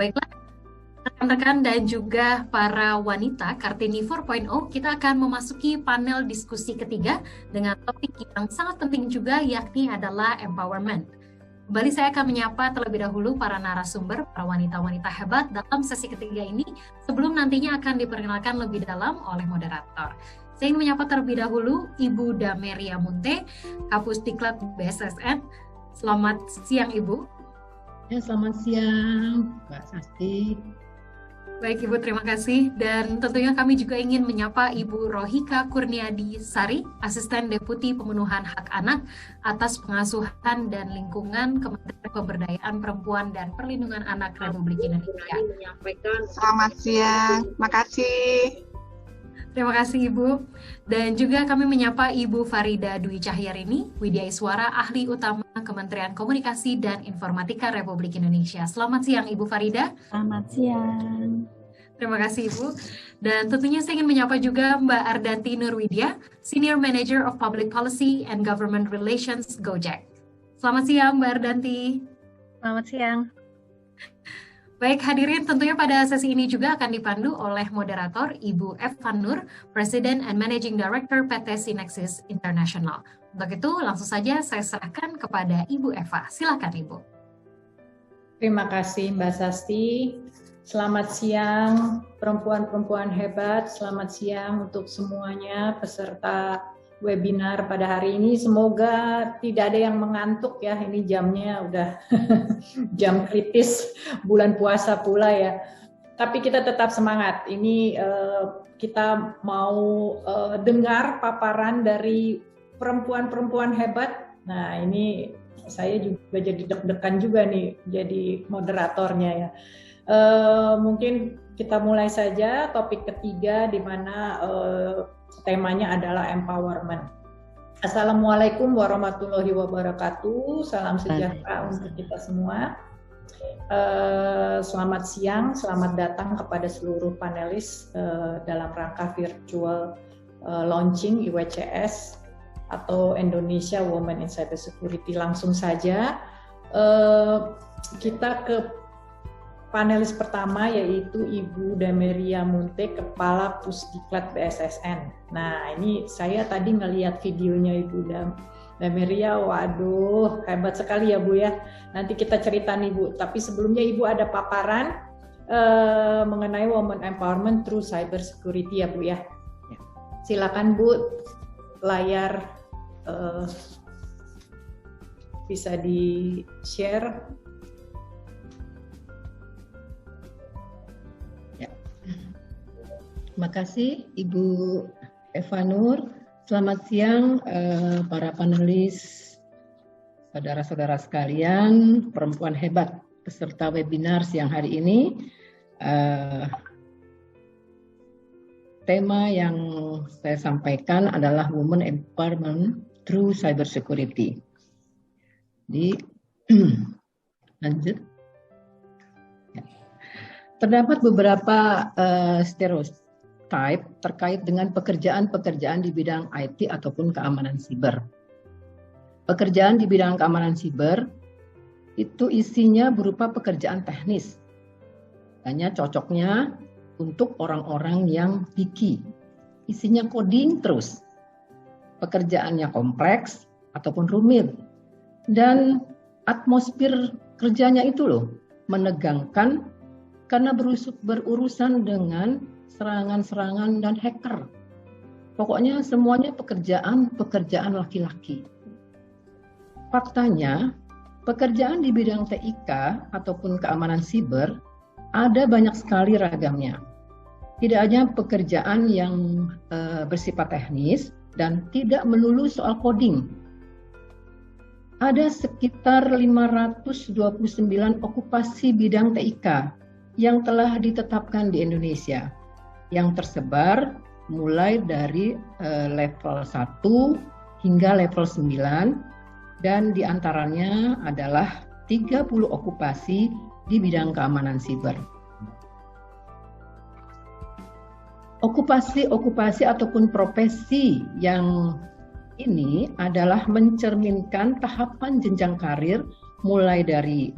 Baiklah, rekan-rekan dan juga para wanita Kartini 4.0, kita akan memasuki panel diskusi ketiga dengan topik yang sangat penting juga, yakni adalah empowerment. Kembali saya akan menyapa terlebih dahulu para narasumber, para wanita-wanita hebat dalam sesi ketiga ini, sebelum nantinya akan diperkenalkan lebih dalam oleh moderator. Saya ingin menyapa terlebih dahulu Ibu Dameria Munte, Kapus Diklat BSSN. Selamat siang, Ibu. Ya, selamat siang, Mbak Sasti. Baik Ibu, terima kasih. Dan tentunya kami juga ingin menyapa Ibu Rohika Kurniadi Sari, Asisten Deputi Pemenuhan Hak Anak atas Pengasuhan dan Lingkungan Kementerian Pemberdayaan Perempuan dan Perlindungan Anak Republik Indonesia. Selamat siang, makasih. Terima kasih Ibu. Dan juga kami menyapa Ibu Farida Dwi Cahyarini, Widya Iswara, Ahli Utama Kementerian Komunikasi dan Informatika Republik Indonesia. Selamat siang Ibu Farida. Selamat siang. Terima kasih Ibu. Dan tentunya saya ingin menyapa juga Mbak Ardanti Nurwidya, Senior Manager of Public Policy and Government Relations Gojek. Selamat siang Mbak Ardanti. Selamat siang. Baik hadirin, tentunya pada sesi ini juga akan dipandu oleh moderator Ibu Eva Nur, President and Managing Director PT Sinexis International. Untuk itu langsung saja saya serahkan kepada Ibu Eva. Silakan Ibu. Terima kasih Mbak Sasti. Selamat siang perempuan-perempuan hebat. Selamat siang untuk semuanya peserta webinar pada hari ini. Semoga tidak ada yang mengantuk ya. Ini jamnya udah jam kritis bulan puasa pula ya. Tapi kita tetap semangat. Ini kita mau dengar paparan dari perempuan-perempuan hebat. Nah ini saya juga jadi deg-degan juga nih jadi moderatornya ya. Mungkin kita mulai saja topik ketiga di mana temanya adalah empowerment. Assalamualaikum warahmatullahi wabarakatuh. Salam sejahtera untuk kita semua. Selamat siang, selamat datang kepada seluruh panelis dalam rangka virtual launching IWCS atau Indonesia Women in Cybersecurity. Langsung saja kita ke panelis pertama yaitu Ibu Dameria Munte, Kepala Pusdiklat BSSN. Nah ini saya tadi ngelihat videonya Ibu Dameria, waduh hebat sekali ya Bu ya. Nanti kita cerita nih Bu, tapi sebelumnya Ibu ada paparan mengenai Women Empowerment through Cybersecurity ya Bu ya. Silakan Bu, layar bisa di-share. Terima kasih Ibu Eva Nur. Selamat siang para panelis, saudara-saudara sekalian, perempuan hebat peserta webinar siang hari ini. Tema yang saya sampaikan adalah Women Empowerment through Cybersecurity. Jadi lanjut. Terdapat beberapa stereotip terkait dengan pekerjaan-pekerjaan di bidang IT ataupun keamanan siber. Pekerjaan di bidang keamanan siber itu isinya berupa pekerjaan teknis. Hanya cocoknya untuk orang-orang yang picky. Isinya coding terus. Pekerjaannya kompleks ataupun rumit. Dan atmosfer kerjanya itu loh menegangkan karena berurusan dengan serangan-serangan dan hacker. Pokoknya semuanya pekerjaan laki-laki. Faktanya, pekerjaan di bidang TIK ataupun keamanan siber ada banyak sekali ragamnya. Tidak hanya pekerjaan yang bersifat teknis dan tidak melulu soal coding. Ada sekitar 529 okupasi bidang TIK yang telah ditetapkan di Indonesia, yang tersebar mulai dari level 1 hingga level 9, dan diantaranya adalah 30 okupasi di bidang keamanan siber. Okupasi ataupun profesi yang ini adalah mencerminkan tahapan jenjang karir mulai dari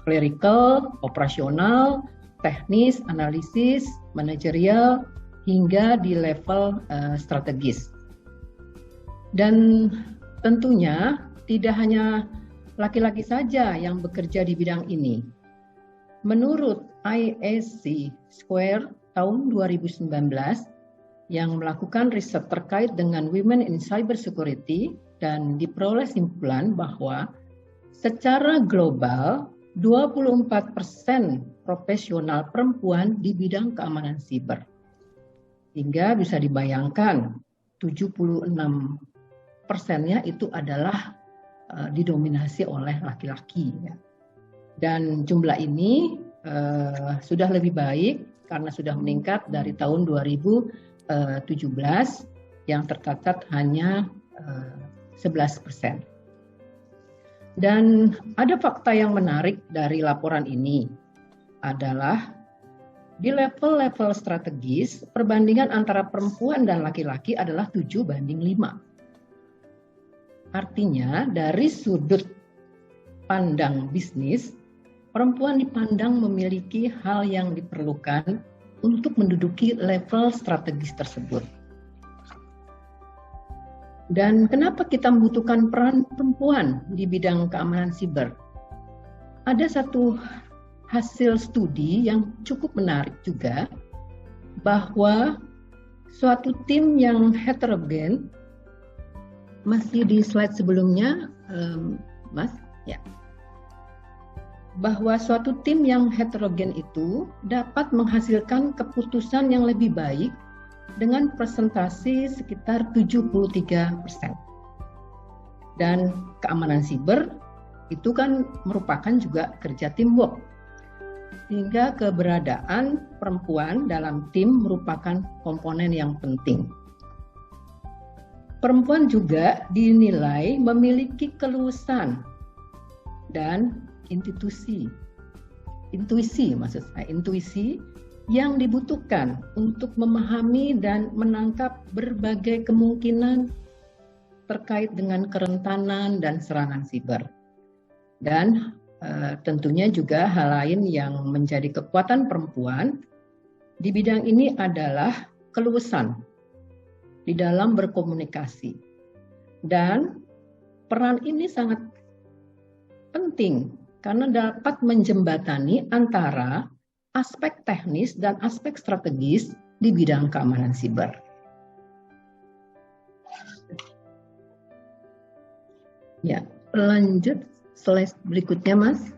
clerical, operasional, teknis, analisis, manajerial, hingga di level strategis. Dan tentunya tidak hanya laki-laki saja yang bekerja di bidang ini. Menurut ISC Square tahun 2019 yang melakukan riset terkait dengan Women in Cybersecurity dan diperoleh simpulan bahwa secara global 24% profesional perempuan di bidang keamanan siber. Hingga bisa dibayangkan 76%-nya itu adalah didominasi oleh laki-laki. Dan jumlah ini sudah lebih baik karena sudah meningkat dari tahun 2017 yang tercatat hanya 11%. Dan ada fakta yang menarik dari laporan ini adalah di level-level strategis perbandingan antara perempuan dan laki-laki adalah 7:5. Artinya dari sudut pandang bisnis, perempuan dipandang memiliki hal yang diperlukan untuk menduduki level strategis tersebut. Dan kenapa kita membutuhkan peran perempuan di bidang keamanan siber? Ada satu hasil studi yang cukup menarik juga, bahwa suatu tim yang heterogen, masih di slide sebelumnya, Mas, ya, bahwa suatu tim yang heterogen itu dapat menghasilkan keputusan yang lebih baik dengan presentasi sekitar 73%. Dan keamanan siber itu kan merupakan juga kerja teamwork. Sehingga keberadaan perempuan dalam tim merupakan komponen yang penting. Perempuan juga dinilai memiliki keluasan dan intuisi yang dibutuhkan untuk memahami dan menangkap berbagai kemungkinan terkait dengan kerentanan dan serangan siber. Dan tentunya juga hal lain yang menjadi kekuatan perempuan di bidang ini adalah keluasan di dalam berkomunikasi. Dan peran ini sangat penting karena dapat menjembatani antara aspek teknis dan aspek strategis di bidang keamanan siber. Ya, lanjut slide berikutnya, Mas.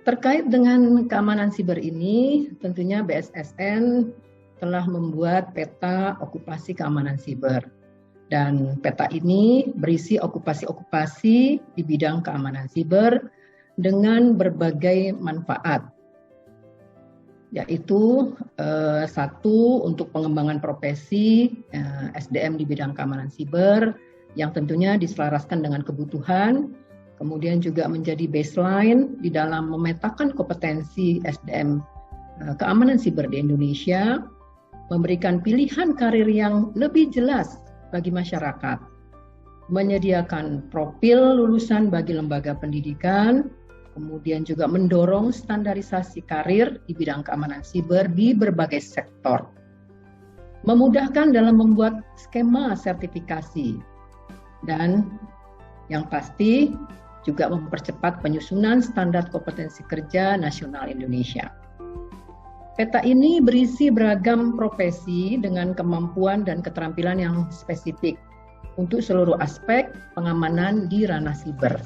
Terkait dengan keamanan siber ini, tentunya BSSN telah membuat peta okupasi keamanan siber. Dan peta ini berisi okupasi-okupasi di bidang keamanan siber dengan berbagai manfaat. Yaitu satu, untuk pengembangan profesi SDM di bidang keamanan siber yang tentunya diselaraskan dengan kebutuhan, kemudian juga menjadi baseline di dalam memetakan kompetensi SDM keamanan siber di Indonesia, memberikan pilihan karir yang lebih jelas bagi masyarakat, menyediakan profil lulusan bagi lembaga pendidikan, kemudian juga mendorong standarisasi karir di bidang keamanan siber di berbagai sektor. Memudahkan dalam membuat skema sertifikasi. Dan yang pasti juga mempercepat penyusunan standar kompetensi kerja nasional Indonesia. Peta ini berisi beragam profesi dengan kemampuan dan keterampilan yang spesifik untuk seluruh aspek pengamanan di ranah siber.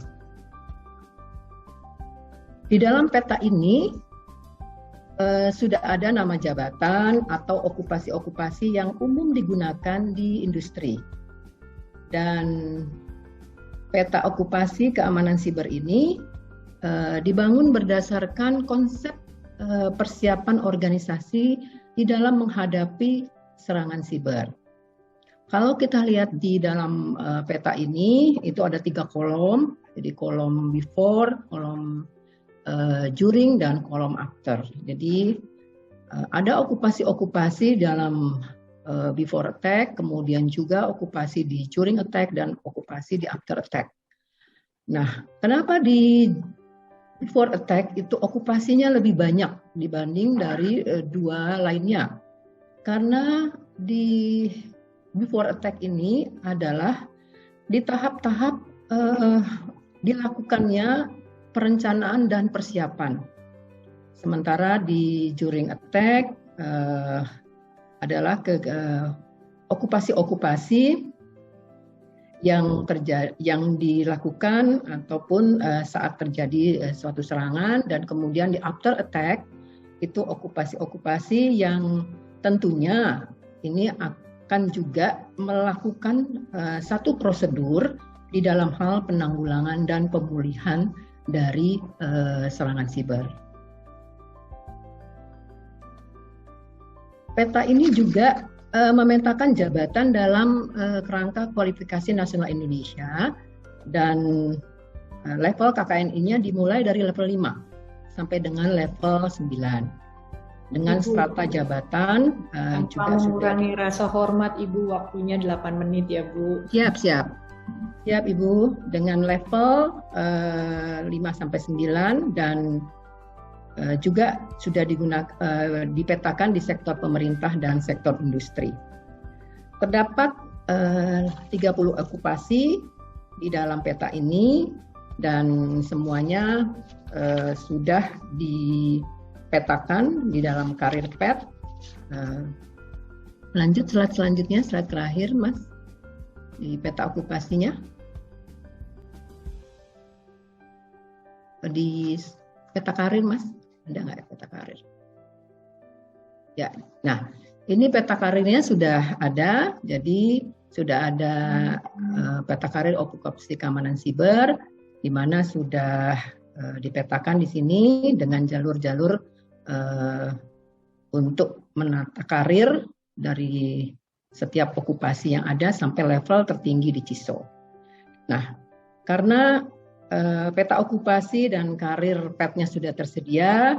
Di dalam peta ini sudah ada nama jabatan atau okupasi-okupasi yang umum digunakan di industri. Dan peta okupasi keamanan siber ini dibangun berdasarkan konsep persiapan organisasi di dalam menghadapi serangan siber. Kalau kita lihat di dalam peta ini, itu ada 3 kolom, jadi kolom before, kolom during, dan kolom after. Jadi ada okupasi-okupasi dalam before attack, kemudian juga okupasi di during attack, dan okupasi di after attack. Nah, kenapa di before attack itu okupasinya lebih banyak dibanding dari dua lainnya? Karena di before attack ini adalah di tahap-tahap dilakukannya perencanaan dan persiapan. Sementara di during attack adalah okupasi-okupasi yang dilakukan ataupun saat terjadi suatu serangan, dan kemudian di after attack itu okupasi-okupasi yang tentunya ini akan juga melakukan satu prosedur di dalam hal penanggulangan dan pemulihan dari serangan siber. Peta ini juga memetakan jabatan dalam kerangka kualifikasi nasional Indonesia, dan level KKNI-nya dimulai dari level 5 sampai dengan level 9. Dengan strata jabatan juga mengurangi rasa hormat Ibu, waktunya 8 menit ya Bu. Siap Ibu, dengan level 5 sampai 9, dan juga sudah dipetakan di sektor pemerintah dan sektor industri. Terdapat 30 okupasi di dalam peta ini, dan semuanya sudah dipetakan di dalam karir pet. Lanjut slide selanjutnya, slide terakhir Mas, di peta okupasinya. Di peta karir Mas, ada nggak peta karir? Ya, nah ini peta karirnya sudah ada, jadi sudah ada peta karir okupasi keamanan siber, di mana sudah dipetakan di sini dengan jalur-jalur untuk menata karir dari setiap okupasi yang ada sampai level tertinggi di CISO. Nah, karena peta okupasi dan karir PET-nya sudah tersedia,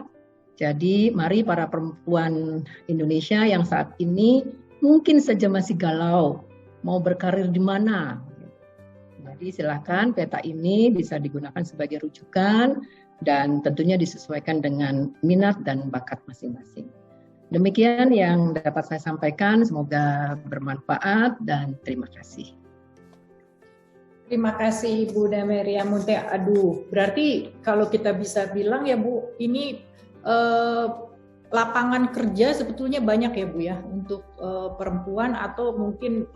jadi mari para perempuan Indonesia yang saat ini mungkin saja masih galau mau berkarir di mana. Jadi silakan peta ini bisa digunakan sebagai rujukan dan tentunya disesuaikan dengan minat dan bakat masing-masing. Demikian yang dapat saya sampaikan, semoga bermanfaat dan terima kasih. Terima kasih Ibu Dameria Munte. Aduh, berarti kalau kita bisa bilang ya Bu, ini lapangan kerja sebetulnya banyak ya Bu ya untuk perempuan, atau mungkin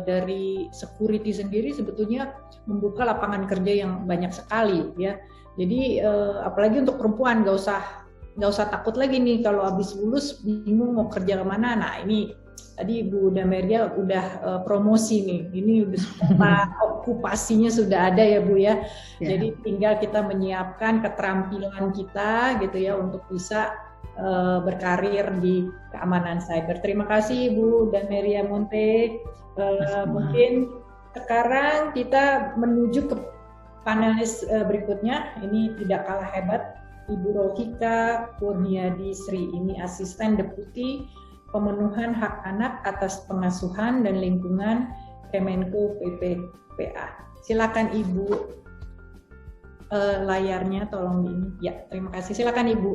dari security sendiri sebetulnya membuka lapangan kerja yang banyak sekali ya. Jadi apalagi untuk perempuan nggak usah takut lagi nih kalau habis lulus bingung mau kerja kemana. Nah ini tadi Bu Dameria udah promosi nih, ini udah okupasinya sudah ada ya Bu ya. Jadi tinggal kita menyiapkan keterampilan kita gitu ya untuk bisa berkarir di keamanan cyber. Terima kasih Bu Dameria Munte. Mungkin sekarang kita menuju ke panelis berikutnya. Ini tidak kalah hebat, Ibu Rohika Kurniadi Sri. Ini asisten deputi pemenuhan hak anak atas pengasuhan dan lingkungan Kemenko PPPA. Silakan Ibu, layarnya tolong di ini. Ya, terima kasih. Silakan Ibu.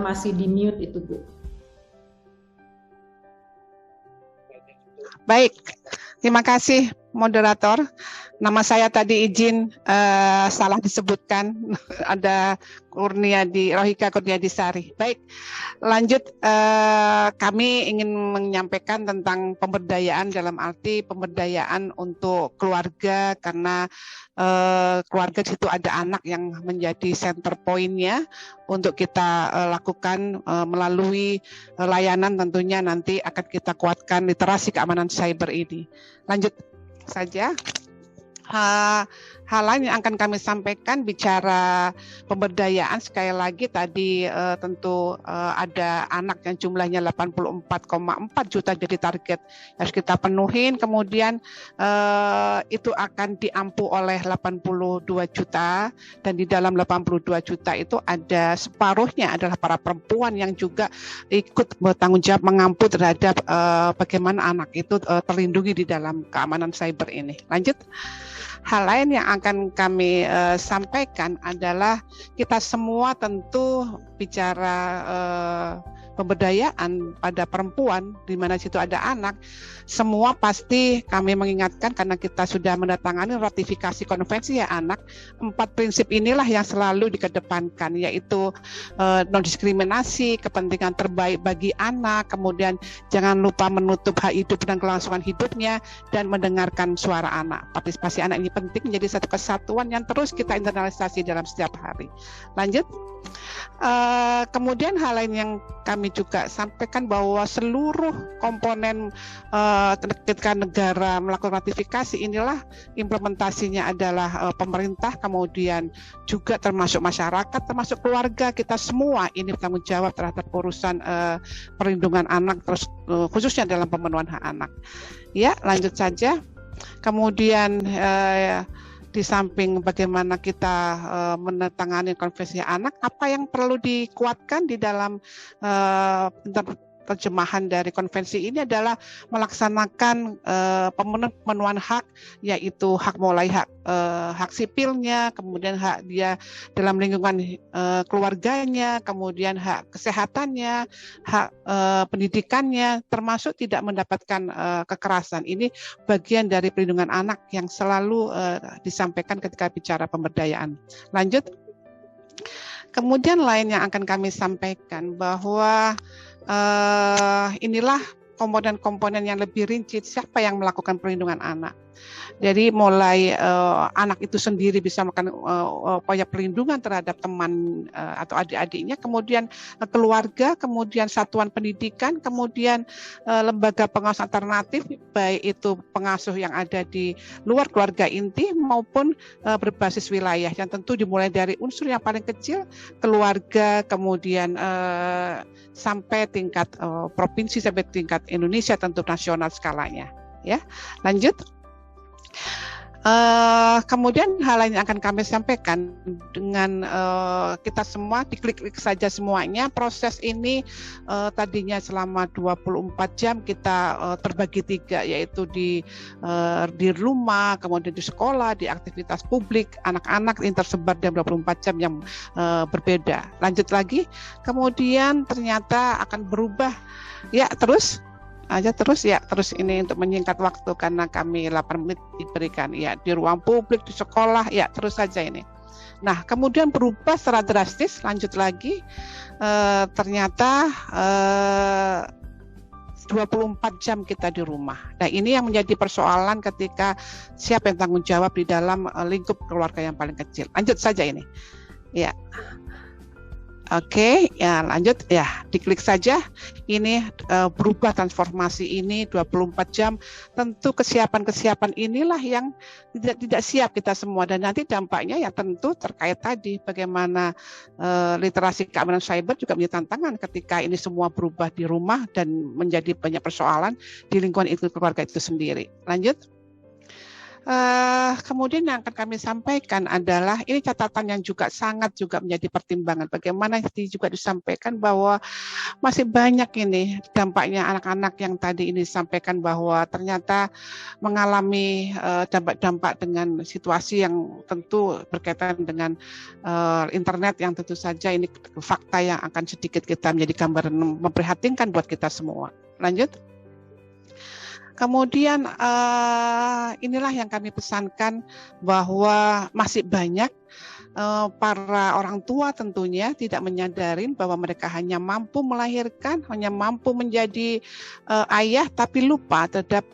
Masih di mute itu Bu. Baik, terima kasih moderator. Nama saya tadi izin salah disebutkan, ada Rohika Kurniadi Sari. Baik, lanjut, kami ingin menyampaikan tentang pemberdayaan dalam arti pemberdayaan untuk keluarga, karena keluarga di situ ada anak yang menjadi center point-nya untuk kita lakukan melalui layanan, tentunya nanti akan kita kuatkan literasi keamanan cyber ini. Lanjut saja. hal lain yang akan kami sampaikan bicara pemberdayaan, sekali lagi tadi tentu ada anak yang jumlahnya 84,4 juta jadi target harus kita penuhin, kemudian itu akan diampu oleh 82 juta, dan di dalam 82 juta itu ada separuhnya adalah para perempuan yang juga ikut bertanggung jawab mengampu terhadap bagaimana anak itu terlindungi di dalam keamanan cyber ini. Lanjut. Hal lain yang akan kami sampaikan adalah kita semua tentu bicara pemberdayaan pada perempuan, di mana situ ada anak, semua pasti kami mengingatkan karena kita sudah mendatangani ratifikasi konvensi hak anak, 4 prinsip inilah yang selalu dikedepankan, yaitu non-diskriminasi, kepentingan terbaik bagi anak, kemudian jangan lupa menutup hak hidup dan kelangsungan hidupnya, dan mendengarkan suara anak. Partisipasi anak ini penting menjadi satu kesatuan yang terus kita internalisasi dalam setiap hari. Lanjut. Kemudian hal lain yang kami juga sampaikan bahwa seluruh komponen ketika negara melakukan ratifikasi inilah implementasinya adalah pemerintah, kemudian juga termasuk masyarakat, termasuk keluarga, kita semua ini bertanggung jawab terhadap urusan perlindungan anak, terus khususnya dalam pemenuhan hak anak. Ya, lanjut saja. Kemudian di samping bagaimana kita menandatangani konvensi hak anak, apa yang perlu dikuatkan di dalam terjemahan dari konvensi ini adalah melaksanakan pemenuhan hak, yaitu hak mulai hak sipilnya, kemudian hak dia dalam lingkungan keluarganya, kemudian hak kesehatannya, hak pendidikannya, termasuk tidak mendapatkan kekerasan. Ini bagian dari perlindungan anak yang selalu disampaikan ketika bicara pemberdayaan. Lanjut. Kemudian lain yang akan kami sampaikan bahwa inilah komponen-komponen yang lebih rinci siapa yang melakukan perlindungan anak. Jadi mulai anak itu sendiri bisa melakukan upaya perlindungan terhadap teman atau adik-adiknya, kemudian keluarga, kemudian satuan pendidikan, kemudian lembaga pengawas alternatif, baik itu pengasuh yang ada di luar keluarga inti maupun berbasis wilayah, yang tentu dimulai dari unsur yang paling kecil, keluarga, kemudian sampai tingkat provinsi, sampai tingkat Indonesia, tentu nasional skalanya. Ya, lanjut. Kemudian hal lain yang akan kami sampaikan dengan kita semua diklik-klik saja semuanya. Proses ini tadinya selama 24 jam kita terbagi 3, yaitu di rumah, kemudian di sekolah, di aktivitas publik. Anak-anak ini tersebar dalam 24 jam yang berbeda. Lanjut lagi, kemudian ternyata akan berubah. Ya, terus ini untuk menyingkat waktu karena kami 8 menit diberikan, ya, di ruang publik, di sekolah, ya, terus saja ini. Nah, kemudian berubah secara drastis. Lanjut lagi, ternyata 24 jam kita di rumah. Nah, ini yang menjadi persoalan ketika siapa yang tanggung jawab di dalam lingkup keluarga yang paling kecil. Lanjut saja ini, ya. Oke, ya lanjut, ya diklik saja. Ini berubah transformasi ini 24 jam. Tentu kesiapan inilah yang tidak siap kita semua, dan nanti dampaknya ya tentu terkait tadi bagaimana literasi keamanan cyber juga menjadi tantangan ketika ini semua berubah di rumah dan menjadi banyak persoalan di lingkungan itu keluarga itu sendiri. Lanjut. Kemudian yang akan kami sampaikan adalah ini catatan yang juga sangat menjadi pertimbangan. Bagaimana juga disampaikan bahwa masih banyak ini dampaknya anak-anak yang tadi ini disampaikan bahwa ternyata mengalami dampak-dampak dengan situasi yang tentu berkaitan dengan internet, yang tentu saja ini fakta yang akan sedikit kita menjadi gambaran memprihatinkan buat kita semua. Lanjut. Kemudian inilah yang kami pesankan bahwa masih banyak para orang tua tentunya tidak menyadari bahwa mereka hanya mampu melahirkan, hanya mampu menjadi ayah, tapi lupa terhadap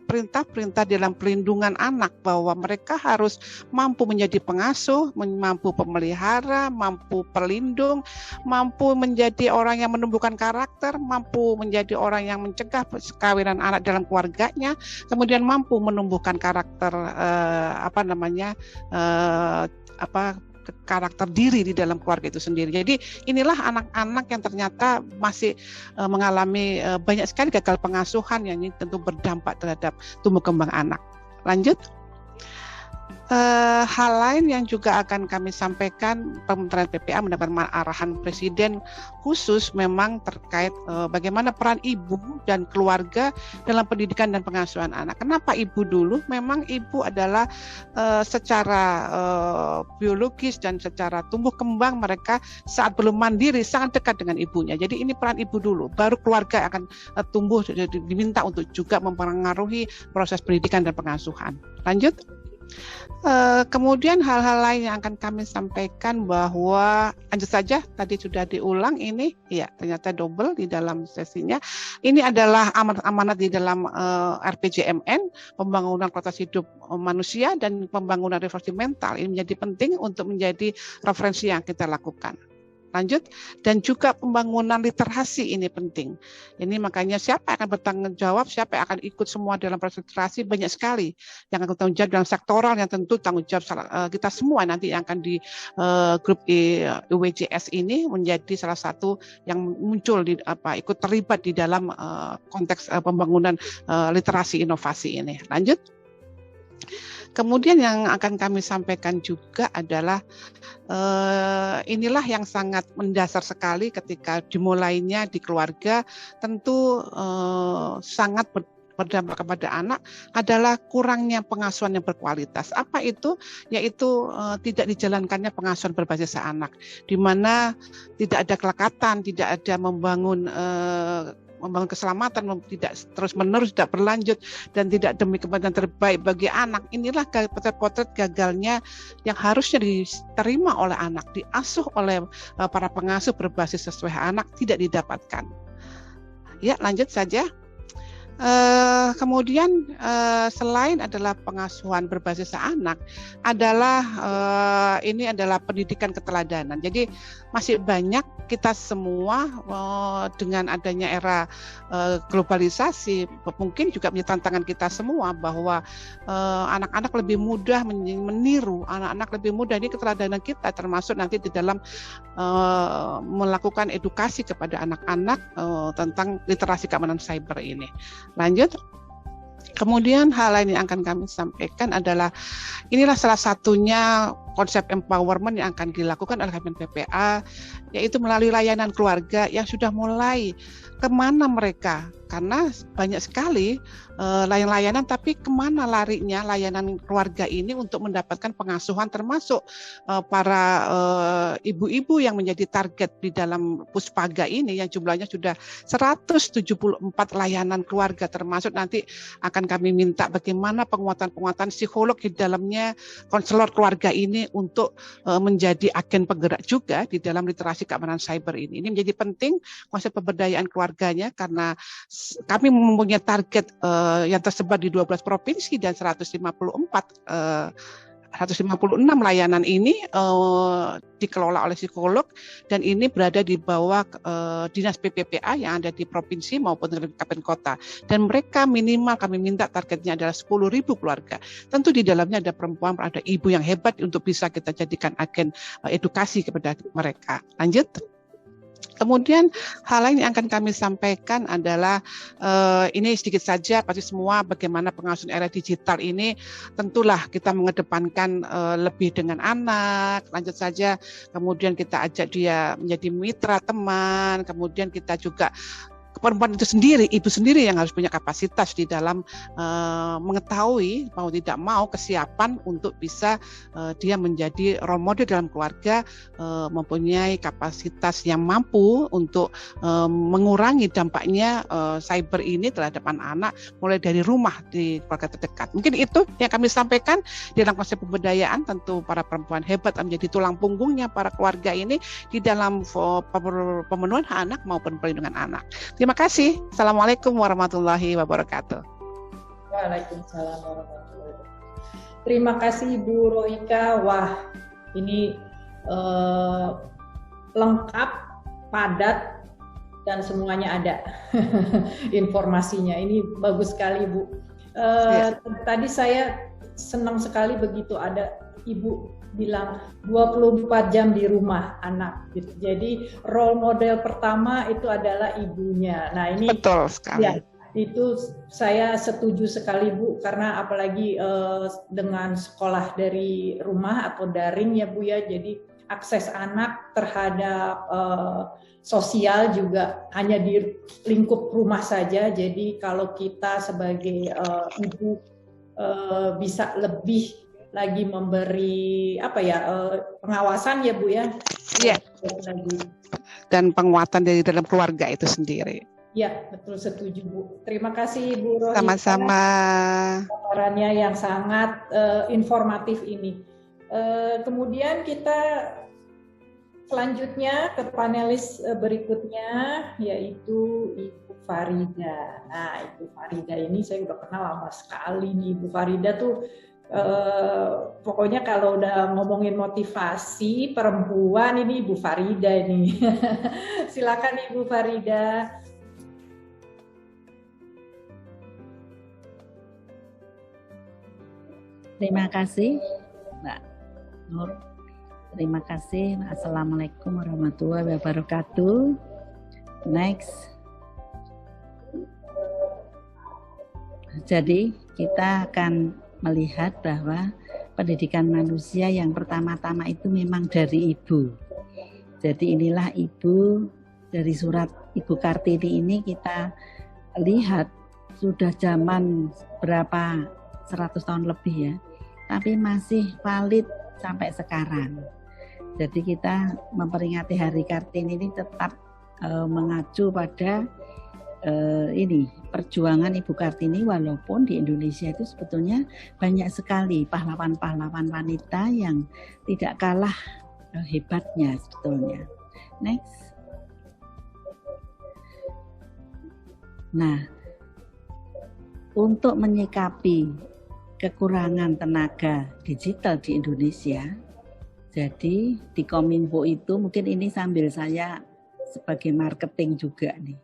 perintah-perintah dalam perlindungan anak, bahwa mereka harus mampu menjadi pengasuh, mampu pemelihara, mampu pelindung, mampu menjadi orang yang menumbuhkan karakter, mampu menjadi orang yang mencegah perkawinan anak dalam keluarganya, kemudian mampu menumbuhkan karakter karakter diri di dalam keluarga itu sendiri. Jadi inilah anak-anak yang ternyata masih mengalami banyak sekali gagal pengasuhan, yang ini tentu berdampak terhadap tumbuh kembang anak. Lanjut. Hal lain yang juga akan kami sampaikan, Kementerian PPA mendapatkan arahan Presiden khusus memang terkait bagaimana peran ibu dan keluarga dalam pendidikan dan pengasuhan anak. Kenapa ibu dulu? Memang ibu adalah secara biologis dan secara tumbuh kembang mereka saat belum mandiri sangat dekat dengan ibunya. Jadi ini peran ibu dulu, baru keluarga akan tumbuh, diminta untuk juga mempengaruhi proses pendidikan dan pengasuhan. Lanjut. Kemudian hal-hal lain yang akan kami sampaikan bahwa lanjut saja, tadi sudah diulang ini, ya ternyata double di dalam sesinya. Ini adalah amanat di dalam RPJMN, pembangunan kualitas hidup manusia dan pembangunan revolusi mental. Ini menjadi penting untuk menjadi referensi yang kita lakukan. Lanjut, dan juga pembangunan literasi ini penting. Ini makanya siapa yang akan bertanggung jawab, siapa yang akan ikut semua dalam proses literasi, banyak sekali yang akan bertanggung jawab dalam sektoral, yang tentu tanggung jawab kita semua nanti yang akan di grup UWJS ini menjadi salah satu yang muncul ikut terlibat di dalam konteks pembangunan literasi inovasi ini. Lanjut. Kemudian yang akan kami sampaikan juga adalah inilah yang sangat mendasar sekali ketika dimulainya di keluarga, tentu sangat berdampak kepada anak adalah kurangnya pengasuhan yang berkualitas. Apa itu? Yaitu tidak dijalankannya pengasuhan berbasis anak, di mana tidak ada kelekatan, tidak ada membangun keselamatan, tidak terus-menerus, tidak berlanjut, dan tidak demi kepentingan terbaik bagi anak. Inilah potret-potret gagalnya yang harusnya diterima oleh anak, diasuh oleh para pengasuh berbasis sesuai anak, tidak didapatkan. Ya, lanjut saja. Kemudian selain adalah pengasuhan berbasis anak, adalah ini adalah pendidikan keteladanan. Jadi masih banyak kita semua dengan adanya era globalisasi, mungkin juga menjadi tantangan kita semua bahwa anak-anak lebih mudah meniru, anak-anak lebih mudah, ini keteladanan kita termasuk nanti di dalam melakukan edukasi kepada anak-anak tentang literasi keamanan cyber ini. Lanjut. Kemudian hal lain yang akan kami sampaikan adalah inilah salah satunya konsep empowerment yang akan dilakukan oleh Kementerian PPA, yaitu melalui layanan keluarga yang sudah mulai kemana mereka, karena banyak sekali layanan, tapi kemana larinya layanan keluarga ini untuk mendapatkan pengasuhan, termasuk para ibu-ibu yang menjadi target di dalam Puspaga ini yang jumlahnya sudah 174 layanan keluarga, termasuk nanti akan kami minta bagaimana penguatan-penguatan psikolog di dalamnya, konselor keluarga ini untuk menjadi agen penggerak juga di dalam literasi keamanan cyber ini. Ini menjadi penting konsep pemberdayaan keluarganya, karena kami mempunyai target yang tersebar di 12 provinsi dan 156 layanan ini dikelola oleh psikolog, dan ini berada di bawah dinas PPPA yang ada di provinsi maupun di kabupaten kota, dan mereka minimal kami minta targetnya adalah 10.000 keluarga. Tentu di dalamnya ada perempuan, ada ibu yang hebat untuk bisa kita jadikan agen edukasi kepada mereka. Lanjut. Kemudian hal lain yang akan kami sampaikan adalah ini sedikit saja, pasti semua bagaimana pengasuhan era digital ini tentulah kita mengedepankan lebih dengan anak. Lanjut saja, kemudian kita ajak dia menjadi mitra teman, kemudian kita juga perempuan itu sendiri, ibu sendiri yang harus punya kapasitas di dalam mengetahui mau tidak mau kesiapan untuk bisa dia menjadi role model dalam keluarga, mempunyai kapasitas yang mampu untuk mengurangi dampaknya cyber ini terhadap anak-anak mulai dari rumah di keluarga terdekat. Mungkin itu yang kami sampaikan di dalam konsep pemberdayaan. Tentu para perempuan hebat menjadi tulang punggungnya para keluarga ini di dalam pemenuhan hak anak maupun perlindungan anak. Terima kasih. Assalamualaikum warahmatullahi wabarakatuh. Waalaikumsalam warahmatullahi wabarakatuh. Terima kasih Ibu Rohika. Wah, ini lengkap, padat, dan semuanya ada informasinya. Ini bagus sekali, Bu. Tadi saya senang sekali begitu ada Ibu bilang 24 jam di rumah anak gitu. Jadi role model pertama itu adalah ibunya. Nah, ini betul sekali. Ya, itu saya setuju sekali Bu, karena apalagi dengan sekolah dari rumah atau daring ya Bu ya. Jadi akses anak terhadap sosial juga hanya di lingkup rumah saja. Jadi kalau kita sebagai ibu bisa lebih lagi memberi pengawasan ya Bu ya. Iya. Dan penguatan dari dalam keluarga itu sendiri. Ya, betul, setuju Bu. Terima kasih Bu Rohika. Sama-sama. Paparannya yang sangat informatif ini. Kemudian kita selanjutnya ke panelis berikutnya, yaitu Ibu Farida. Nah, Ibu Farida ini saya udah kenal lama sekali nih. Ibu Farida tuh pokoknya kalau udah ngomongin motivasi perempuan ini Ibu Farida ini. Silakan Ibu Farida. Terima kasih Mbak Nur. Terima kasih. Assalamualaikum warahmatullahi wabarakatuh. Next. Jadi kita akan melihat bahwa pendidikan manusia yang pertama-tama itu memang dari ibu. Jadi inilah ibu, dari surat Ibu Kartini ini kita lihat sudah zaman berapa 100 tahun lebih ya, tapi masih valid sampai sekarang. Jadi kita memperingati Hari Kartini ini tetap mengacu pada ini perjuangan Ibu Kartini, walaupun di Indonesia itu sebetulnya banyak sekali pahlawan-pahlawan wanita yang tidak kalah hebatnya sebetulnya. Next. Nah, untuk menyikapi kekurangan tenaga digital di Indonesia, jadi di Kominfo itu mungkin ini sambil saya sebagai marketing juga nih.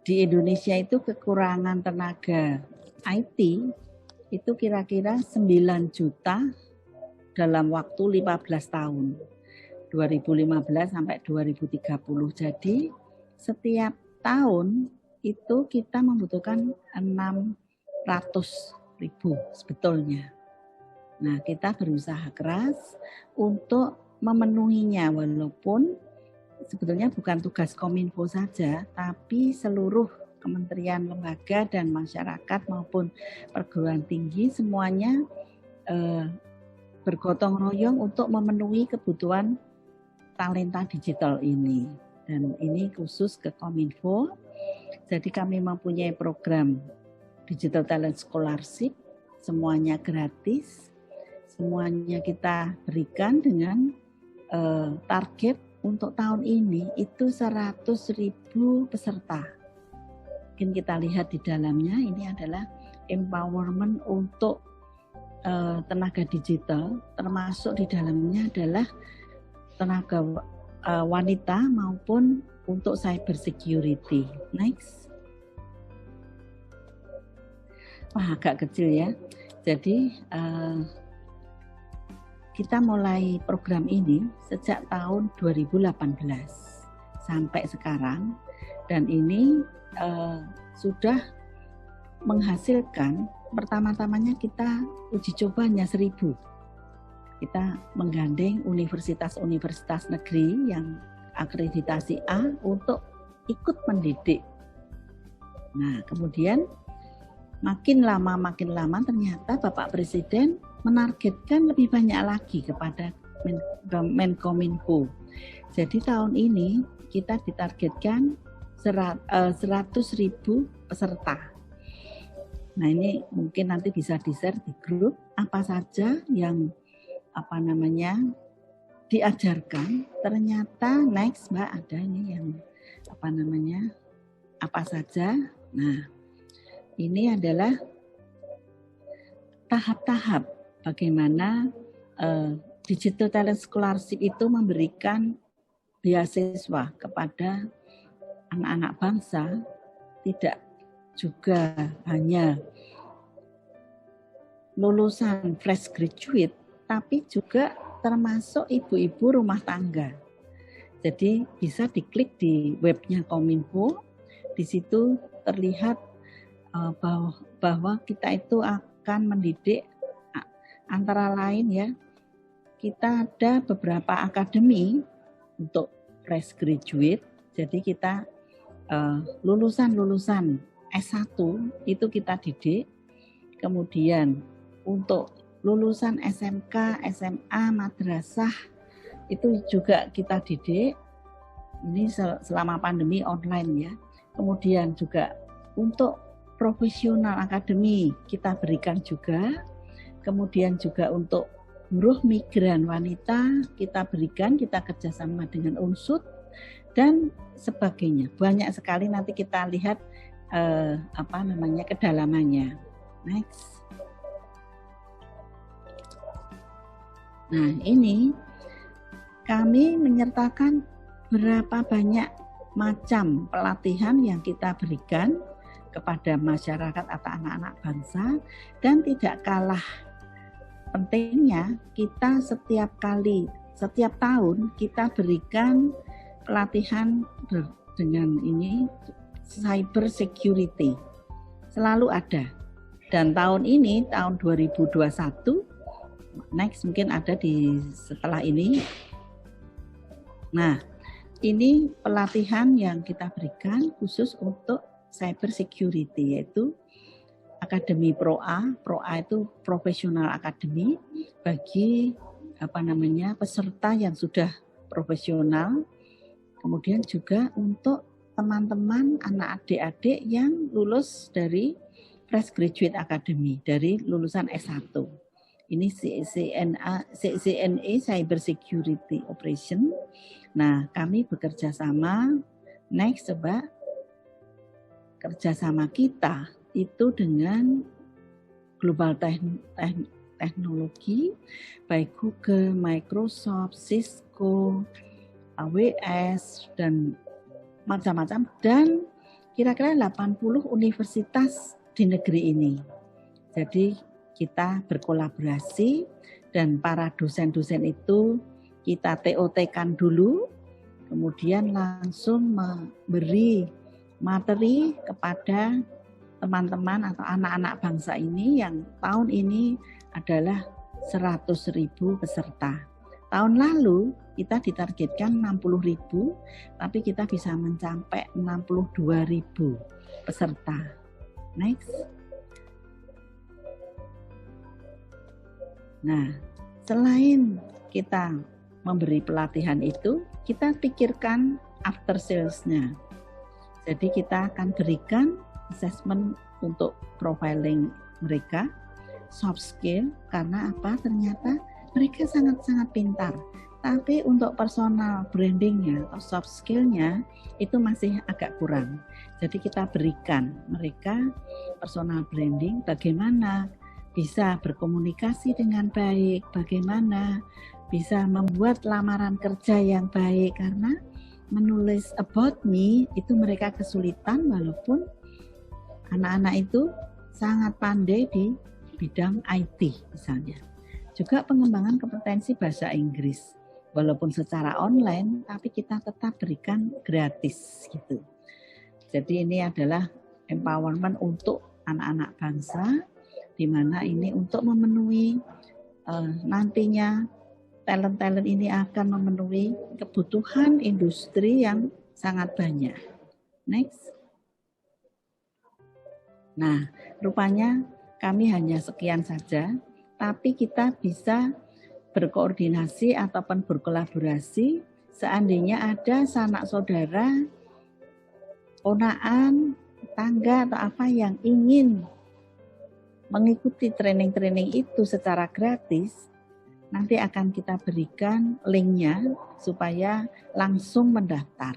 Di Indonesia itu kekurangan tenaga IT itu kira-kira 9 juta dalam waktu 15 tahun, 2015 sampai 2030. Jadi setiap tahun itu kita membutuhkan 600.000 sebetulnya. Nah, kita berusaha keras untuk memenuhinya, walaupun sebetulnya bukan tugas Kominfo saja, tapi seluruh kementerian, lembaga, dan masyarakat maupun perguruan tinggi semuanya bergotong royong untuk memenuhi kebutuhan talenta digital ini. Dan ini khusus ke Kominfo. Jadi kami mempunyai program Digital Talent Scholarship, semuanya gratis, semuanya kita berikan dengan target untuk tahun ini itu 100.000 peserta. Mungkin kita lihat di dalamnya ini adalah empowerment untuk tenaga digital, termasuk di dalamnya adalah tenaga wanita maupun untuk cyber security. Next. Wah, agak kecil ya. Jadi kita mulai program ini sejak tahun 2018 sampai sekarang, dan ini sudah menghasilkan, pertama-tamanya kita uji coba hanya 1.000. Kita menggandeng universitas-universitas negeri yang akreditasi A untuk ikut mendidik. Nah, kemudian makin lama ternyata Bapak Presiden menargetkan lebih banyak lagi kepada Menkominfo. Jadi tahun ini kita ditargetkan 100.000 peserta. Nah, ini mungkin nanti bisa di-share di grup apa saja yang diajarkan. Ternyata next Mbak ada ini yang apa saja. Nah, ini adalah tahap-tahap bagaimana Digital Talent Scholarship itu memberikan beasiswa kepada anak-anak bangsa, tidak juga hanya lulusan fresh graduate, tapi juga termasuk ibu-ibu rumah tangga. Jadi bisa diklik di webnya Kominfo, di situ terlihat bahwa kita itu akan mendidik antara lain ya, kita ada beberapa akademi untuk fresh graduate. Jadi kita lulusan S1 itu kita didik. Kemudian untuk lulusan SMK, SMA, madrasah itu juga kita didik. Ini selama pandemi online ya. Kemudian juga untuk profesional akademi kita berikan juga. Kemudian juga untuk buruh migran wanita kita berikan, kita kerjasama dengan UNSUD dan sebagainya. Banyak sekali, nanti kita lihat kedalamannya. Next. Nah, ini kami menyertakan berapa banyak macam pelatihan yang kita berikan kepada masyarakat atau anak-anak bangsa, dan tidak kalah pentingnya kita setiap tahun kita berikan pelatihan dengan ini cyber security selalu ada. Dan tahun ini, tahun 2021, next mungkin ada di setelah ini. Nah, ini pelatihan yang kita berikan khusus untuk cyber security, yaitu Akademi Pro-A itu profesional akademi bagi peserta yang sudah profesional. Kemudian juga untuk teman-teman anak adik-adik yang lulus dari fresh graduate academy, dari lulusan S1. Ini CCNA Cyber Security Operation. Nah, kami bekerja sama. Next, coba kerjasama kita itu dengan global teknologi, baik Google, Microsoft, Cisco, AWS, dan macam-macam, dan kira-kira 80 universitas di negeri ini. Jadi kita berkolaborasi, dan para dosen-dosen itu kita TOT-kan dulu, kemudian langsung memberi materi kepada teman-teman atau anak-anak bangsa ini yang tahun ini adalah 100.000 peserta. Tahun lalu kita ditargetkan 60.000, tapi kita bisa mencapai 62.000 peserta. Next. Nah, selain kita memberi pelatihan itu, kita pikirkan after sales-nya. Jadi kita akan berikan assessment untuk profiling mereka, soft skill, karena apa? Ternyata mereka sangat-sangat pintar. Tapi untuk personal brandingnya atau soft skill-nya itu masih agak kurang. Jadi kita berikan mereka personal branding, bagaimana bisa berkomunikasi dengan baik, bagaimana bisa membuat lamaran kerja yang baik, karena menulis about me itu mereka kesulitan, walaupun anak-anak itu sangat pandai di bidang IT misalnya. Juga pengembangan kompetensi bahasa Inggris, walaupun secara online, tapi kita tetap berikan gratis gitu. Jadi ini adalah empowerment untuk anak-anak bangsa, di mana ini untuk memenuhi nantinya talent-talent ini akan memenuhi kebutuhan industri yang sangat banyak. Next. Nah, rupanya kami hanya sekian saja, tapi kita bisa berkoordinasi ataupun berkolaborasi seandainya ada sanak saudara, ponaan, tetangga atau apa yang ingin mengikuti training-training itu secara gratis, nanti akan kita berikan linknya supaya langsung mendaftar.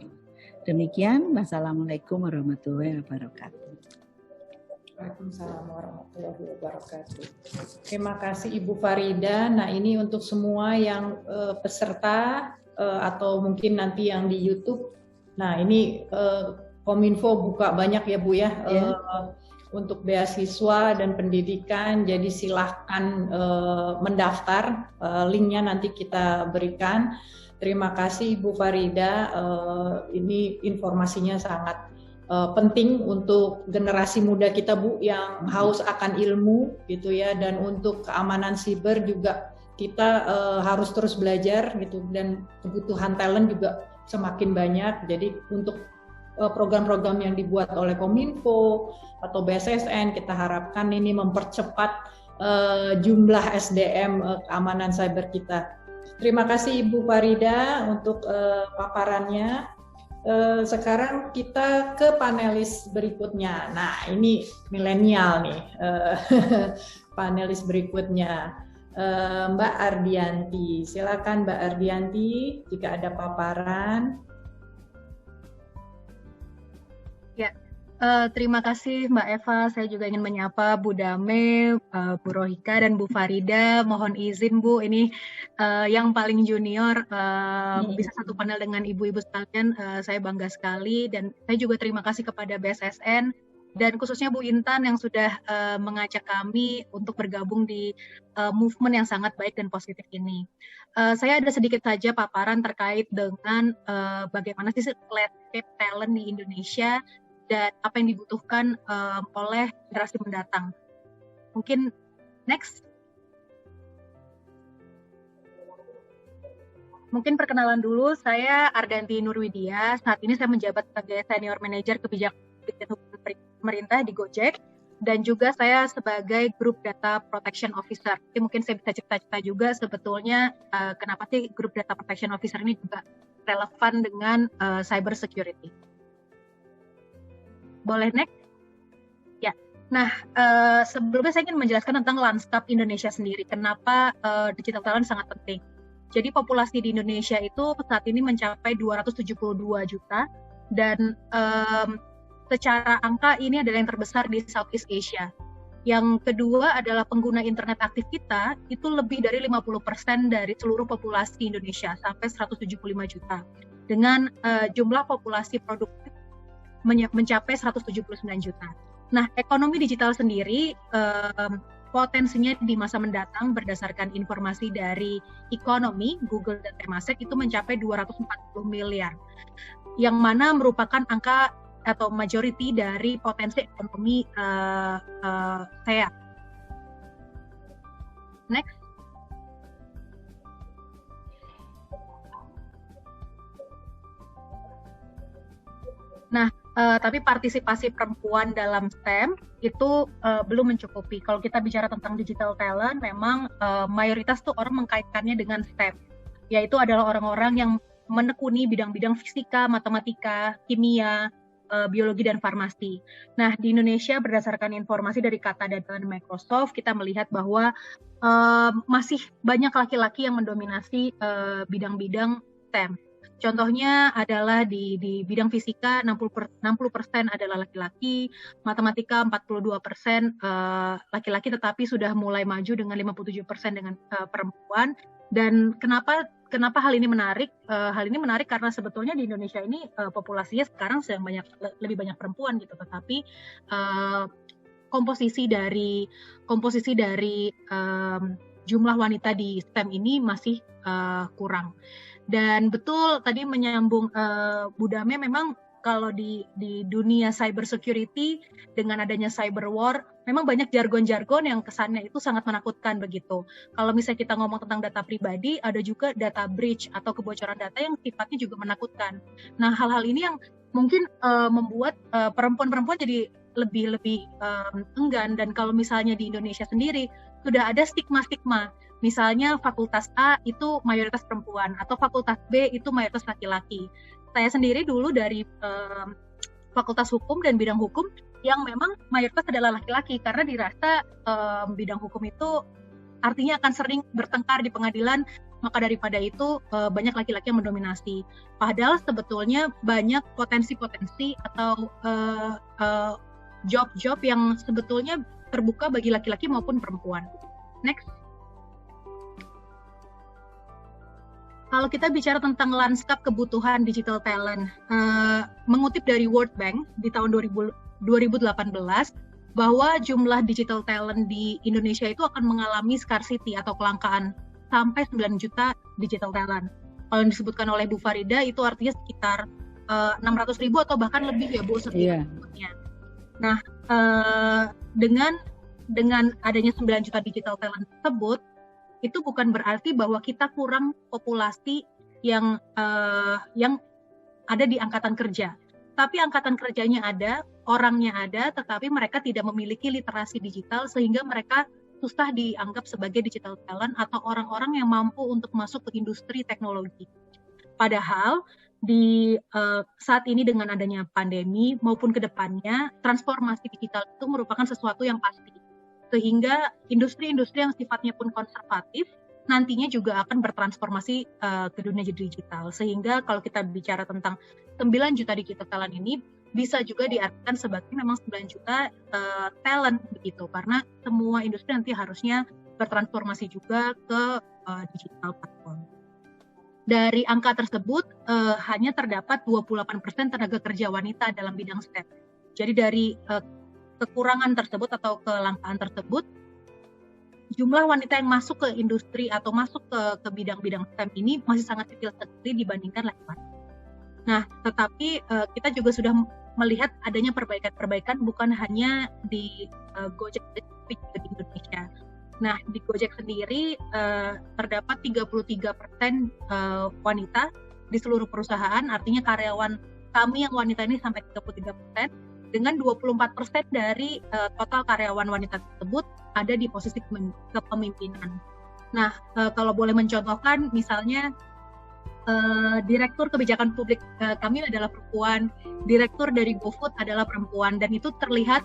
Demikian, wassalamualaikum warahmatullahi wabarakatuh. Waalaikumsalam warahmatullahi wabarakatuh. Terima kasih Ibu Farida. Nah, ini untuk semua yang peserta atau mungkin nanti yang di YouTube. Nah, ini Kominfo buka banyak ya Bu ya, untuk beasiswa dan pendidikan. Jadi silahkan mendaftar. Linknya nanti kita berikan. Terima kasih Ibu Farida. Ini informasinya sangat penting untuk generasi muda kita Bu yang haus akan ilmu gitu ya, dan untuk keamanan siber juga kita harus terus belajar gitu, dan kebutuhan talent juga semakin banyak. Jadi untuk program-program yang dibuat oleh Kominfo atau BSSN, kita harapkan ini mempercepat jumlah SDM keamanan cyber kita. Terima kasih Ibu Farida untuk paparannya. Sekarang kita ke panelis berikutnya. Nah, ini milenial nih, panelis berikutnya. Mbak Ardianti, silakan Mbak Ardianti jika ada paparan. Ya, terima kasih Mbak Eva. Saya juga ingin menyapa Bu Dame, Bu Rohika, dan Bu Farida. Mohon izin Bu, ini yang paling junior bisa satu panel dengan ibu-ibu sekalian. Saya bangga sekali, dan saya juga terima kasih kepada BSSN dan khususnya Bu Intan yang sudah mengajak kami untuk bergabung di movement yang sangat baik dan positif ini. Saya ada sedikit saja paparan terkait dengan bagaimana sih landscape talent di Indonesia dan apa yang dibutuhkan oleh generasi mendatang. Mungkin next. Mungkin perkenalan dulu, saya Ardanti Nurwidia. Saat ini saya menjabat sebagai Senior Manager Kebijakan Hubungan Pemerintah di Gojek, dan juga saya sebagai Group Data Protection Officer. Jadi mungkin saya bisa cerita-cerita juga sebetulnya kenapa sih Group Data Protection Officer ini juga relevan dengan cyber security. Boleh next? Ya. Nah, sebelumnya saya ingin menjelaskan tentang lanskap Indonesia sendiri. Kenapa digital talent sangat penting. Jadi populasi di Indonesia itu saat ini mencapai 272 juta, dan secara angka ini adalah yang terbesar di Southeast Asia. Yang kedua adalah pengguna internet aktif kita itu lebih dari 50% dari seluruh populasi Indonesia, sampai 175 juta. Dengan jumlah populasi produktif mencapai 179 juta. Nah, ekonomi digital sendiri potensinya di masa mendatang berdasarkan informasi dari Ekonomi, Google dan Temasek itu mencapai 240 miliar, yang mana merupakan angka atau majority dari potensi ekonomi saya. Next. Nah, tapi partisipasi perempuan dalam STEM itu belum mencukupi. Kalau kita bicara tentang digital talent, memang mayoritas tuh orang mengkaitkannya dengan STEM, yaitu adalah orang-orang yang menekuni bidang-bidang fisika, matematika, kimia, biologi, dan farmasi. Nah, di Indonesia berdasarkan informasi dari Kata Data dan Microsoft, kita melihat bahwa masih banyak laki-laki yang mendominasi bidang-bidang STEM. Contohnya adalah di bidang fisika 60% adalah laki-laki, matematika 42% laki-laki, tetapi sudah mulai maju dengan 57% dengan perempuan. Dan kenapa hal ini menarik? Hal ini menarik karena sebetulnya di Indonesia ini populasinya sekarang sedang lebih banyak perempuan gitu, tetapi komposisi dari jumlah wanita di STEM ini masih kurang. Dan betul tadi menyambung Bu Dame, memang kalau di dunia cyber security dengan adanya cyber war, memang banyak jargon-jargon yang kesannya itu sangat menakutkan begitu. Kalau misalnya kita ngomong tentang data pribadi, ada juga data breach atau kebocoran data yang sifatnya juga menakutkan. Nah, hal-hal ini yang mungkin membuat perempuan-perempuan jadi lebih enggan. Dan kalau misalnya di Indonesia sendiri sudah ada stigma-stigma, misalnya fakultas A itu mayoritas perempuan atau fakultas B itu mayoritas laki-laki. Saya sendiri dulu dari fakultas hukum dan bidang hukum yang memang mayoritas adalah laki-laki, karena dirasa bidang hukum itu artinya akan sering bertengkar di pengadilan, maka daripada itu banyak laki-laki yang mendominasi. Padahal sebetulnya banyak potensi-potensi atau job-job yang sebetulnya terbuka bagi laki-laki maupun perempuan. Next. Kalau kita bicara tentang lanskap kebutuhan digital talent, mengutip dari World Bank di tahun 2018, bahwa jumlah digital talent di Indonesia itu akan mengalami scarcity atau kelangkaan sampai 9 juta digital talent. Kalau yang disebutkan oleh Bu Farida itu artinya sekitar 600.000 atau bahkan lebih ya Bu setiap tahunnya. Nah, dengan adanya 9 juta digital talent tersebut, itu bukan berarti bahwa kita kurang populasi yang ada di angkatan kerja. Tapi angkatan kerjanya ada, orangnya ada, tetapi mereka tidak memiliki literasi digital sehingga mereka susah dianggap sebagai digital talent atau orang-orang yang mampu untuk masuk ke industri teknologi. Padahal di saat ini dengan adanya pandemi maupun ke depannya, transformasi digital itu merupakan sesuatu yang pasti. Sehingga industri-industri yang sifatnya pun konservatif nantinya juga akan bertransformasi ke dunia digital. Sehingga kalau kita bicara tentang 9 juta digital talent ini bisa juga diartikan sebagai memang 9 juta talent begitu, karena semua industri nanti harusnya bertransformasi juga ke digital platform. Dari angka tersebut hanya terdapat 28% tenaga kerja wanita dalam bidang STEM. Jadi dari kekurangan tersebut atau kelangkaan tersebut, jumlah wanita yang masuk ke industri atau masuk ke bidang-bidang STEM ini masih sangat kecil sekali dibandingkan laki-laki. Nah, tetapi kita juga sudah melihat adanya perbaikan-perbaikan bukan hanya di Gojek tapi juga di Indonesia. Nah, di Gojek sendiri terdapat 33% wanita di seluruh perusahaan, artinya karyawan kami yang wanita ini sampai 33%, dengan 24% dari total karyawan wanita tersebut ada di posisi kepemimpinan. Nah, kalau boleh mencontohkan, misalnya Direktur Kebijakan Publik kami adalah perempuan, Direktur dari GoFood adalah perempuan, dan itu terlihat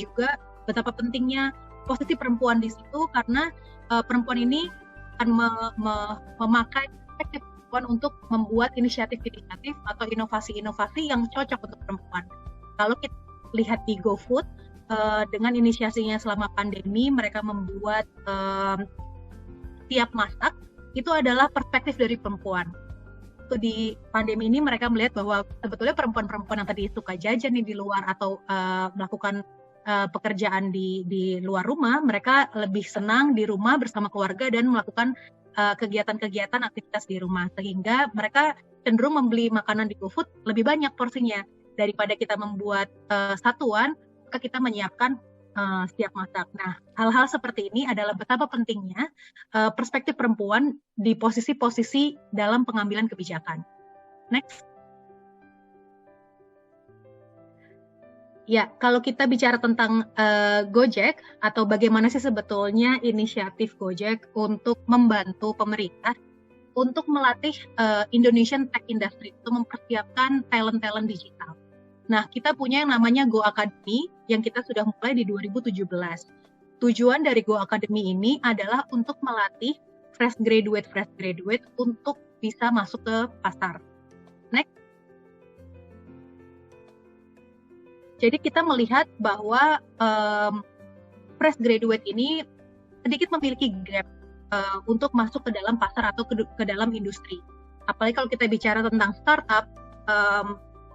juga betapa pentingnya posisi perempuan di situ, karena perempuan ini akan memakai perspektif perempuan untuk membuat inisiatif-inisiatif atau inovasi-inovasi yang cocok untuk perempuan. Kalau kita lihat di GoFood, dengan inisiasinya selama pandemi, mereka membuat siap masak, itu adalah perspektif dari perempuan. Di pandemi ini mereka melihat bahwa sebetulnya perempuan-perempuan yang tadi suka jajan di luar atau melakukan pekerjaan di luar rumah, mereka lebih senang di rumah bersama keluarga dan melakukan kegiatan-kegiatan aktivitas di rumah, sehingga mereka cenderung membeli makanan di GoFood lebih banyak porsinya. Daripada kita membuat satuan, maka kita menyiapkan siap masak. Nah, hal-hal seperti ini adalah betapa pentingnya perspektif perempuan di posisi-posisi dalam pengambilan kebijakan. Next. Ya, kalau kita bicara tentang Gojek atau bagaimana sih sebetulnya inisiatif Gojek untuk membantu pemerintah untuk melatih Indonesian Tech Industry untuk mempersiapkan talent-talent digital. Nah, kita punya yang namanya Go Academy yang kita sudah mulai di 2017. Tujuan dari Go Academy ini adalah untuk melatih fresh graduate untuk bisa masuk ke pasar. Next. Jadi kita melihat bahwa fresh graduate ini sedikit memiliki gap untuk masuk ke dalam pasar atau ke dalam industri. Apalagi kalau kita bicara tentang startup,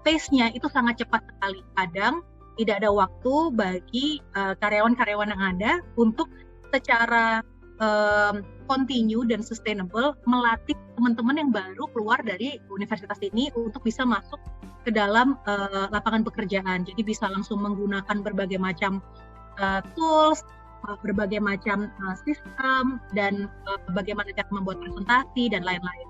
pace-nya itu sangat cepat sekali. Kadang tidak ada waktu bagi karyawan-karyawan yang ada untuk secara continue dan sustainable melatih teman-teman yang baru keluar dari universitas ini untuk bisa masuk ke dalam lapangan pekerjaan. Jadi bisa langsung menggunakan berbagai macam tools, berbagai macam sistem, dan bagaimana cara membuat presentasi dan lain-lain.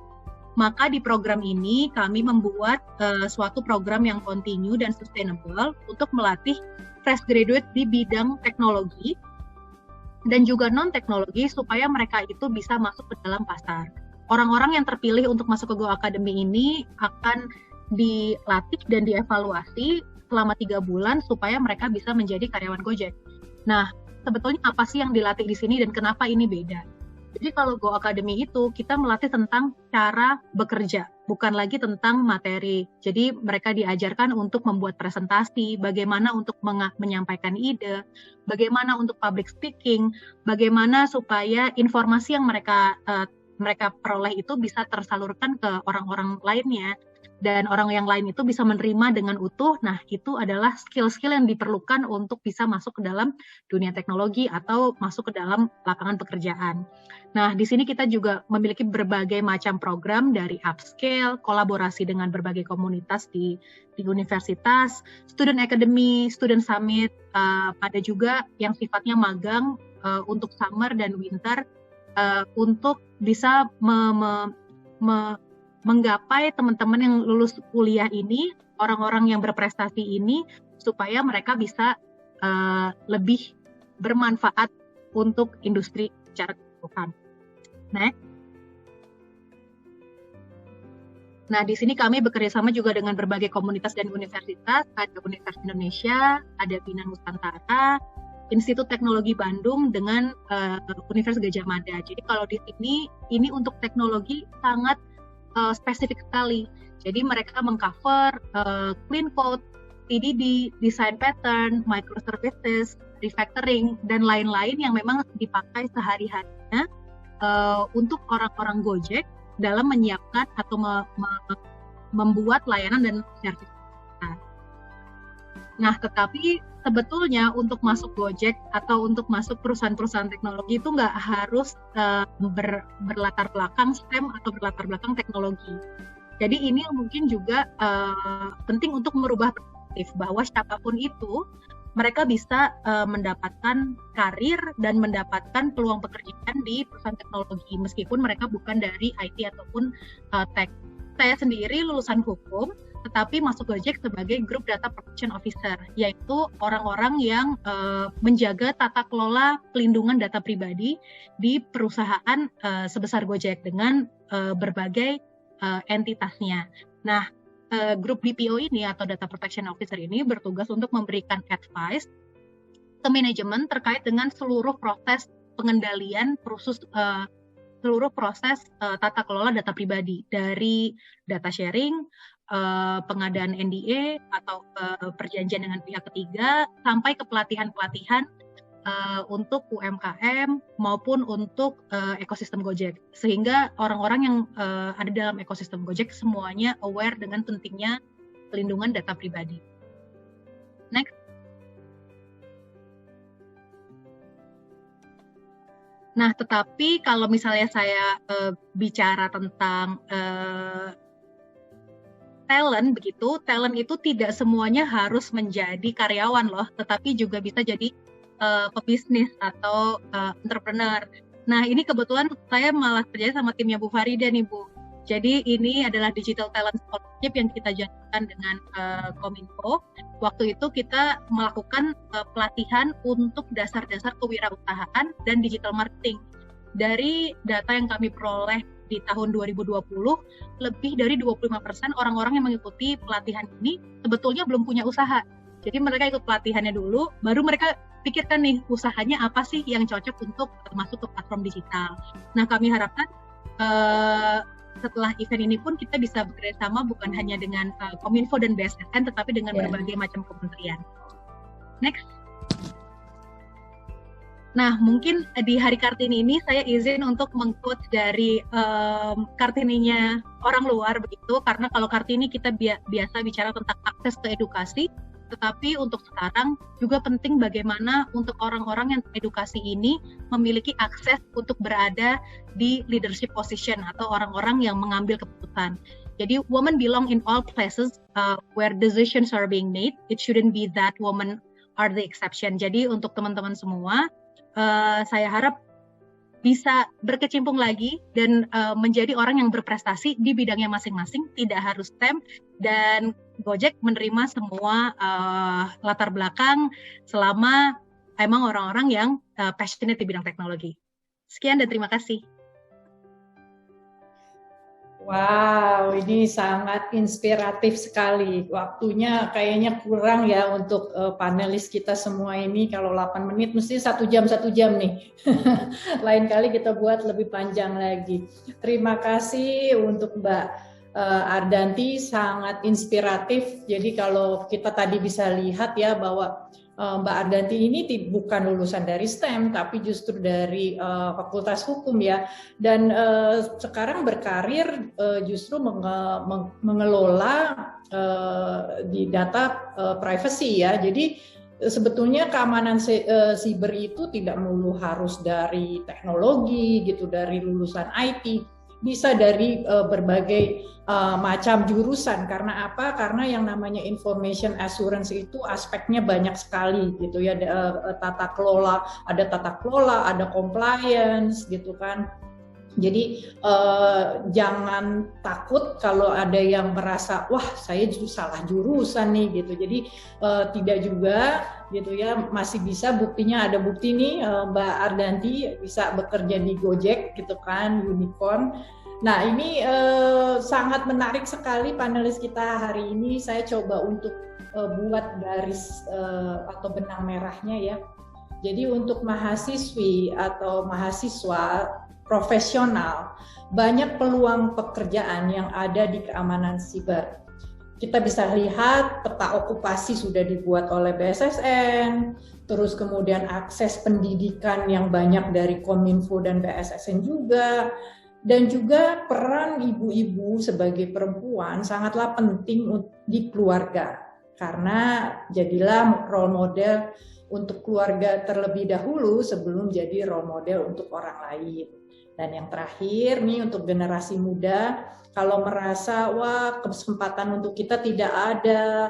Maka di program ini kami membuat suatu program yang continue dan sustainable untuk melatih fresh graduate di bidang teknologi dan juga non-teknologi supaya mereka itu bisa masuk ke dalam pasar. Orang-orang yang terpilih untuk masuk ke Go Academy ini akan dilatih dan dievaluasi selama 3 bulan supaya mereka bisa menjadi karyawan Gojek. Nah, sebetulnya apa sih yang dilatih di sini dan kenapa ini beda? Jadi kalau Go Academy itu kita melatih tentang cara bekerja, bukan lagi tentang materi. Jadi mereka diajarkan untuk membuat presentasi, bagaimana untuk menyampaikan ide, bagaimana untuk public speaking, bagaimana supaya informasi yang mereka peroleh itu bisa tersalurkan ke orang-orang lainnya. Dan orang yang lain itu bisa menerima dengan utuh. Nah, itu adalah skill-skill yang diperlukan untuk bisa masuk ke dalam dunia teknologi atau masuk ke dalam lapangan pekerjaan. Nah, di sini kita juga memiliki berbagai macam program dari upscale, kolaborasi dengan berbagai komunitas di universitas, student academy, student summit, ada juga yang sifatnya magang untuk summer dan winter untuk bisa menggapai teman-teman yang lulus kuliah ini, orang-orang yang berprestasi ini, supaya mereka bisa lebih bermanfaat untuk industri secara keseluruhan. Next. Nah, di sini kami bekerja sama juga dengan berbagai komunitas dan universitas, ada Universitas Indonesia, ada Bina Nusantara, Institut Teknologi Bandung dengan Universitas Gadjah Mada. Jadi kalau di sini, ini untuk teknologi sangat spesifik sekali. Jadi mereka mengcover clean code, TDD, design pattern, microservices, refactoring, dan lain-lain yang memang dipakai sehari-harinya untuk orang-orang Gojek dalam menyiapkan atau membuat layanan dan sertifikat. Nah, tetapi sebetulnya untuk masuk Gojek atau untuk masuk perusahaan-perusahaan teknologi itu nggak harus berlatar belakang STEM atau berlatar belakang teknologi. Jadi ini mungkin juga penting untuk merubah perspektif bahwa siapapun itu mereka bisa mendapatkan karir dan mendapatkan peluang pekerjaan di perusahaan teknologi meskipun mereka bukan dari IT ataupun tech. Saya sendiri lulusan hukum, tetapi masuk Gojek sebagai Group Data Protection Officer, yaitu orang-orang yang menjaga tata kelola pelindungan data pribadi di perusahaan sebesar Gojek dengan berbagai entitasnya. Nah, grup DPO ini atau Data Protection Officer ini bertugas untuk memberikan advice ke manajemen terkait dengan seluruh proses pengendalian seluruh proses tata kelola data pribadi dari data sharing, pengadaan NDA atau perjanjian dengan pihak ketiga sampai ke pelatihan-pelatihan untuk UMKM maupun untuk ekosistem Gojek, sehingga orang-orang yang ada dalam ekosistem Gojek semuanya aware dengan pentingnya pelindungan data pribadi. Next. Nah, tetapi kalau misalnya saya bicara tentang talent begitu, talent itu tidak semuanya harus menjadi karyawan loh, tetapi juga bisa jadi pebisnis atau entrepreneur. Nah, ini kebetulan saya malah kerja sama timnya Bu Farida nih, Bu. Jadi ini adalah Digital Talent Scholarship yang kita jalankan dengan Kominfo. Waktu itu kita melakukan pelatihan untuk dasar-dasar kewirausahaan dan digital marketing. Dari data yang kami peroleh di tahun 2020, lebih dari 25% orang-orang yang mengikuti pelatihan ini sebetulnya belum punya usaha. Jadi mereka ikut pelatihannya dulu, baru mereka pikirkan nih usahanya apa sih yang cocok untuk masuk ke platform digital. Nah, kami harapkan setelah event ini pun kita bisa bekerja sama bukan hanya dengan Kominfo dan BSSN, tetapi dengan berbagai macam kementerian. Next. Nah, mungkin di Hari Kartini ini saya izin untuk meng-quote dari Kartininya orang luar begitu, karena kalau Kartini kita biasa bicara tentang akses ke edukasi, tetapi untuk sekarang juga penting bagaimana untuk orang-orang yang edukasi ini memiliki akses untuk berada di leadership position atau orang-orang yang mengambil keputusan. Jadi women belong in all places where decisions are being made. It shouldn't be that women are the exception. Jadi untuk teman-teman semua, saya harap bisa berkecimpung lagi dan menjadi orang yang berprestasi di bidangnya masing-masing, tidak harus STEM, dan Gojek menerima semua latar belakang selama emang orang-orang yang passionate di bidang teknologi. Sekian dan terima kasih. Wow, ini sangat inspiratif sekali. Waktunya kayaknya kurang ya untuk panelis kita semua ini. Kalau 8 menit mesti 1 jam nih. Lain kali kita buat lebih panjang lagi. Terima kasih untuk Mbak Ardanti, sangat inspiratif. Jadi kalau kita tadi bisa lihat ya bahwa Mbak Ardanti ini bukan lulusan dari STEM, tapi justru dari Fakultas Hukum ya, dan sekarang berkarir justru mengelola di data privacy ya. Jadi sebetulnya keamanan siber itu tidak melulu harus dari teknologi gitu, dari lulusan IT, bisa dari berbagai macam jurusan. Karena apa? Karena yang namanya information assurance itu aspeknya banyak sekali gitu ya. Tata kelola, ada compliance gitu kan. Jadi jangan takut kalau ada yang merasa wah saya salah jurusan nih gitu. Jadi tidak juga gitu ya, masih bisa, buktinya ada bukti nih Mbak Ardanti bisa bekerja di Gojek gitu kan, unicorn. Nah ini sangat menarik sekali panelis kita hari ini. Saya coba untuk buat garis atau benang merahnya ya. Jadi untuk mahasiswi atau mahasiswa profesional, banyak peluang pekerjaan yang ada di keamanan siber. Kita bisa lihat peta okupasi sudah dibuat oleh BSSN, terus kemudian akses pendidikan yang banyak dari Kominfo dan BSSN juga, dan juga peran ibu-ibu sebagai perempuan sangatlah penting di keluarga, karena jadilah role model untuk keluarga terlebih dahulu sebelum jadi role model untuk orang lain. Dan yang terakhir nih untuk generasi muda, kalau merasa wah kesempatan untuk kita tidak ada,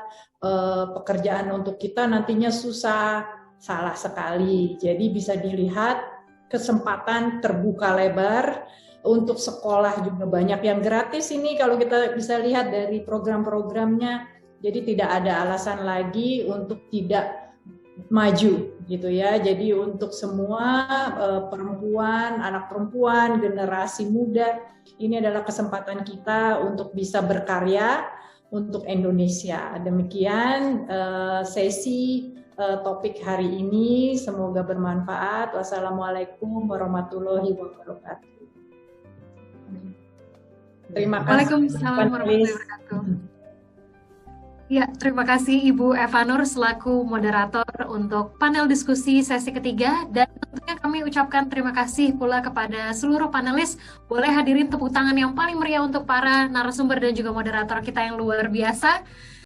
pekerjaan untuk kita nantinya susah, salah sekali. Jadi bisa dilihat kesempatan terbuka lebar, untuk sekolah juga banyak yang gratis ini kalau kita bisa lihat dari program-programnya. Jadi tidak ada alasan lagi untuk tidak maju gitu ya. Jadi untuk semua perempuan, anak perempuan, generasi muda, ini adalah kesempatan kita untuk bisa berkarya untuk Indonesia. Demikian sesi topik hari ini, semoga bermanfaat. Wassalamualaikum warahmatullahi wabarakatuh. Terima kasih. Waalaikumsalam warahmatullahi wabarakatuh. Ya, terima kasih Ibu Eva Nur selaku moderator untuk panel diskusi sesi ketiga, dan tentunya kami ucapkan terima kasih pula kepada seluruh panelis. Boleh hadirin tepuk tangan yang paling meriah untuk para narasumber dan juga moderator kita yang luar biasa.